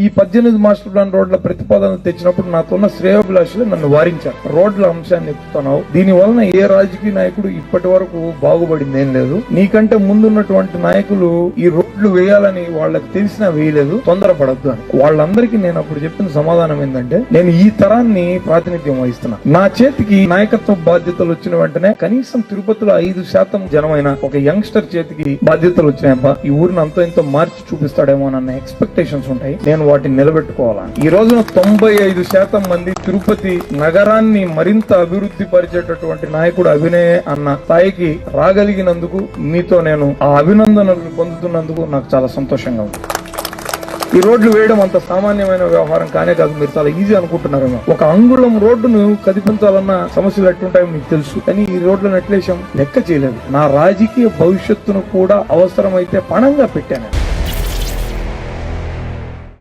ఈ 18 master plan రోడ్ల ప్రతిపాదనలు తెచ్చినప్పుడు నాతోన్న శ్రేయోభిలాషులు నన్ను వారించారు. రోడ్ల అంశాన్ని ఎత్తుతున్నావు, దీని వలన ఏ రాజకీయ నాయకుడు ఇప్పటి వరకు బాగుపడింది ఏం లేదు. నీకంటే ముందున్నటువంటి నాయకులు ఈ రోడ్లు వేయాలని వాళ్ళకి తెలిసినా వేయలేదు, తొందరపడద్దు అని. వాళ్ళందరికీ నేను అప్పుడు చెప్పిన సమాధానం ఏంటంటే, నేను ఈ తరాన్ని ప్రాతినిధ్యం వహిస్తున్నా. నా చేతికి నాయకత్వ బాధ్యతలు వచ్చిన వెంటనే కనీసం తిరుపతిలో 5% జనమైన ఒక యంగ్స్టర్ చేతికి బాధ్యతలు వచ్చినాయబ్బా, ఈ ఊరిని అంతో ఇంతో మార్చి చూపిస్తాడేమో అన్న ఎక్స్పెక్టేషన్స్ ఉంటాయి. నేను వాటిని నిలబెట్టుకోవాలా. ఈ రోజున 95% మంది తిరుపతి నగరాన్ని మరింత అభివృద్ధి పరిచేటటువంటి నాయకుడు అభినయ అన్న స్థాయికి రాగలిగినందుకు మీతో నేను ఆ అభినందనలు పొందుతున్నందుకు నాకు చాలా సంతోషంగా ఉంది. ఈ రోడ్లు వేయడం అంత సామాన్యమైన వ్యవహారం కానే కాదు. మీరు చాలా ఈజీ అనుకుంటున్నారేమో. ఒక అంగుళం రోడ్డును కదిపించాలన్న సమస్యలు ఎట్లుంటాయో మీకు తెలుసు, కానీ ఈ రోడ్లను ఎట్లేసాం లెక్క చేయలేదు. నా రాజకీయ భవిష్యత్తును కూడా అవసరమైతే పణంగా పెట్టాను.